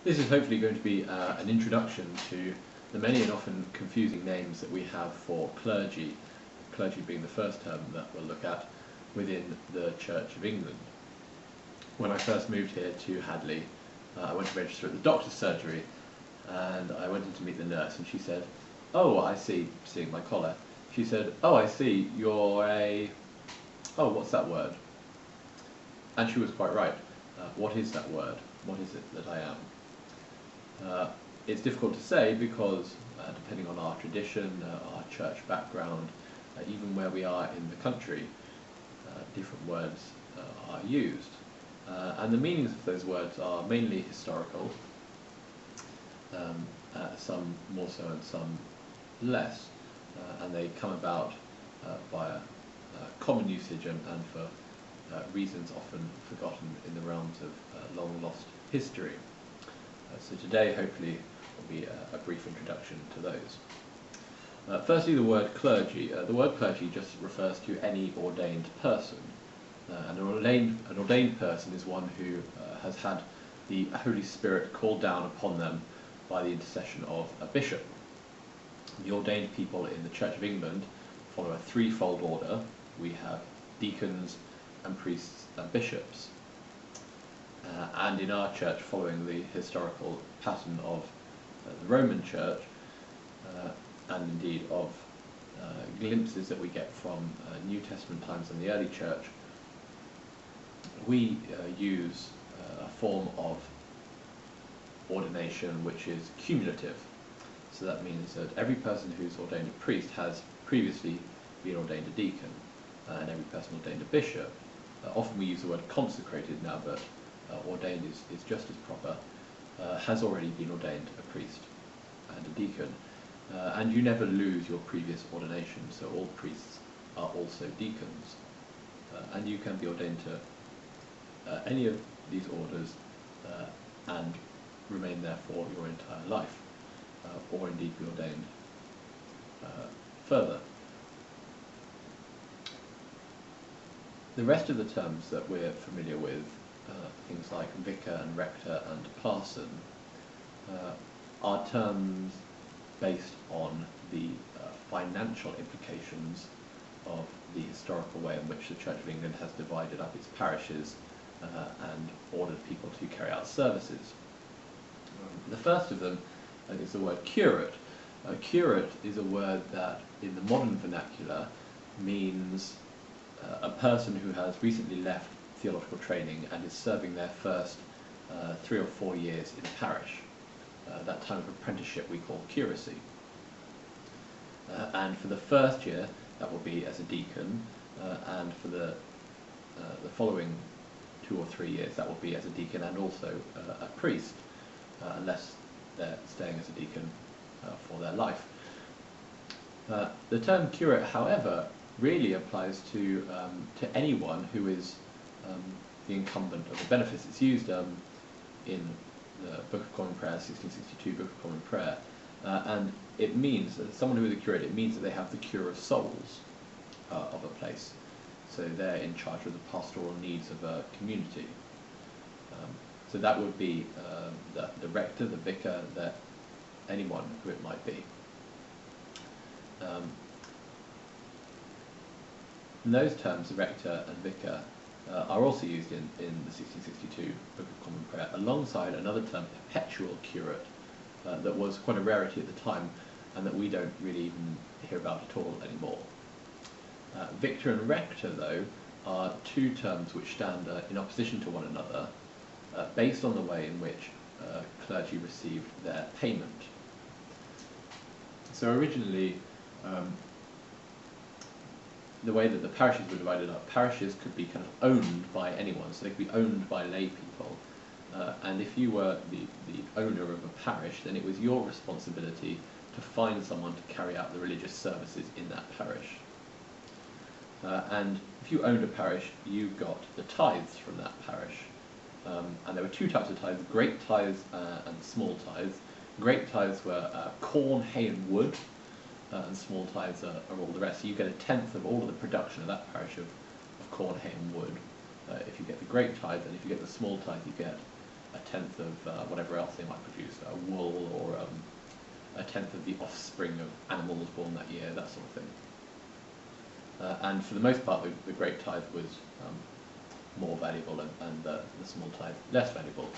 This is hopefully going to be an introduction to the many and often confusing names that we have for clergy, clergy being the first term that we'll look at within the Church of England. When I first moved here to Hadley, I went to register at the doctor's surgery, and I went in to meet the nurse, and she said, "Oh, I see," seeing my collar, she said, "Oh, I see, you're a... oh, what's that word?" And she was quite right. What is that word? What is it that I am? It's difficult to say because, depending on our tradition, our church background, even where we are in the country, different words are used. And the meanings of those words are mainly historical, some more so and some less, and they come about via common usage and for reasons often forgotten in the realms of long lost history. So today hopefully will be a brief introduction to those. Firstly, the word clergy. The word clergy just refers to any ordained person. And an ordained person is one who has had the Holy Spirit called down upon them by the intercession of a bishop. The ordained people in the Church of England follow a threefold order. We have deacons and priests and bishops. And in our church, following the historical pattern of the Roman Church, and indeed of glimpses that we get from New Testament times and the early Church, we use a form of ordination which is cumulative. So that means that every person who's ordained a priest has previously been ordained a deacon, and every person ordained a bishop. Often we use the word consecrated now, but ordained is just as proper, has already been ordained a priest and a deacon. And you never lose your previous ordination, so all priests are also deacons. And you can be ordained to any of these orders and remain there for your entire life, or indeed be ordained further. The rest of the terms that we're familiar with, things like vicar and rector and parson, are terms based on the financial implications of the historical way in which the Church of England has divided up its parishes and ordered people to carry out services. The first of them is the word curate. Curate is a word that in the modern vernacular means a person who has recently left theological training and is serving their first 3 or 4 years in a parish. That time of apprenticeship we call curacy. And for the first year that will be as a deacon, and for the following 2 or 3 years that will be as a deacon and also a priest, unless they're staying as a deacon for their life. The term curate, however, really applies to anyone who is the incumbent of the benefice. It's used in the Book of Common Prayer, 1662 Book of Common Prayer, and it means that someone who is a curate, it means that they have the cure of souls of a place. So they're in charge of the pastoral needs of a community. So that would be the rector, the vicar, anyone who it might be. And those terms, the rector and vicar, are also used in the 1662 Book of Common Prayer, alongside another term, perpetual curate, that was quite a rarity at the time, and that we don't really even hear about at all anymore. Victor and rector, though, are two terms which stand in opposition to one another, based on the way in which clergy received their payment. So originally, the way that the parishes were divided up, parishes could be kind of owned by anyone, so they could be owned by lay people. And if you were the owner of a parish, then it was your responsibility to find someone to carry out the religious services in that parish. And if you owned a parish, you got the tithes from that parish. And there were two types of tithes, great tithes and small tithes. Great tithes were corn, hay and wood, and small tithes are all the rest. So you get 1/10 of all of the production of that parish of corn, hay and wood if you get the great tithe, and if you get the small tithe you get a tenth of whatever else they might produce, wool, or a tenth of the offspring of animals born that year, that sort of thing. And for the most part, the great tithe was more valuable, and the small tithe less valuable.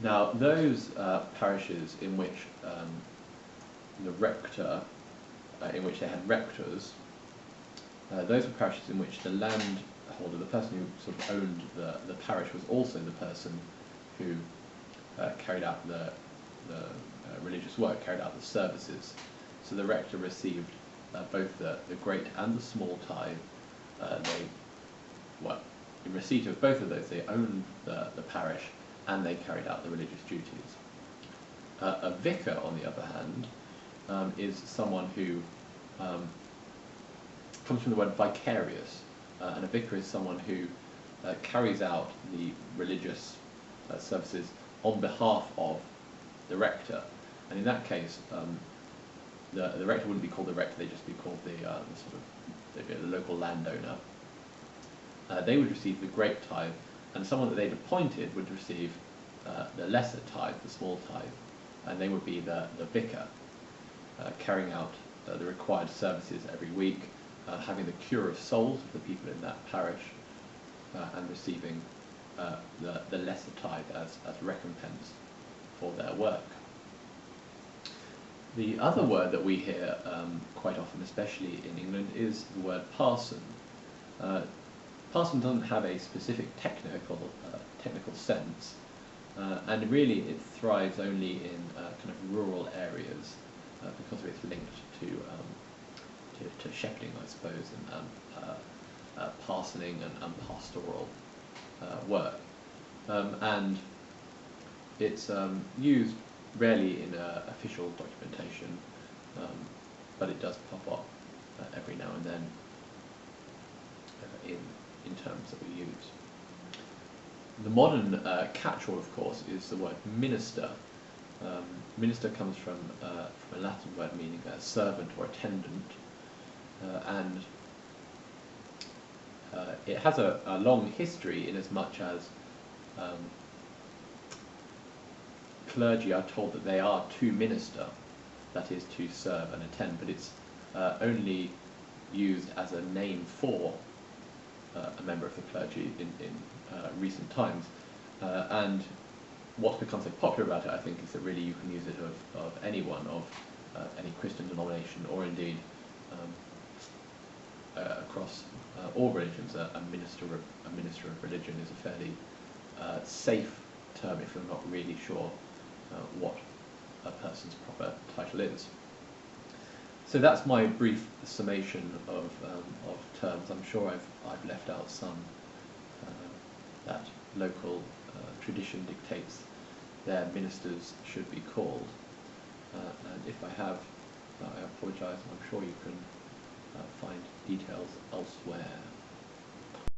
Now, those parishes in which the rector, in which they had rectors, those were parishes in which the landholder, the person who sort of owned the parish, was also the person who carried out the religious work, carried out the services. So the rector received both the great and the small tithe. In receipt of both of those, they owned the parish, and they carried out the religious duties. A vicar, on the other hand, is someone who comes from the word vicarious, and a vicar is someone who carries out the religious services on behalf of the rector. And in that case, the rector wouldn't be called the rector; they'd just be called they'd be the local landowner. They would receive the great tithe, and someone that they'd appointed would receive the lesser tithe, the small tithe, and they would be the vicar, carrying out the required services every week, having the cure of souls of the people in that parish, and receiving the lesser tithe as recompense for their work. The other word that we hear quite often, especially in England, is the word parson. Parson doesn't have a specific technical sense, and really it thrives only in kind of rural areas because it's linked to shepherding, I suppose, and parsoning and pastoral work, and it's used rarely in official documentation, but it does pop up every now and then in terms that we use. The modern catch-all, of course, is the word minister. Minister comes from a Latin word meaning a servant or attendant, and it has a long history in as much as clergy are told that they are to minister, that is, to serve and attend, but it's only used as a name for a member of the clergy in recent times. And what's become so popular about it, I think, is that really you can use it of anyone, of any Christian denomination, or indeed across all religions. A minister of religion is a fairly safe term if you're not really sure what a person's proper title is. So that's my brief summation of terms. I'm sure I've left out some that local tradition dictates their ministers should be called, and if I have, I apologise. I'm sure you can find details elsewhere.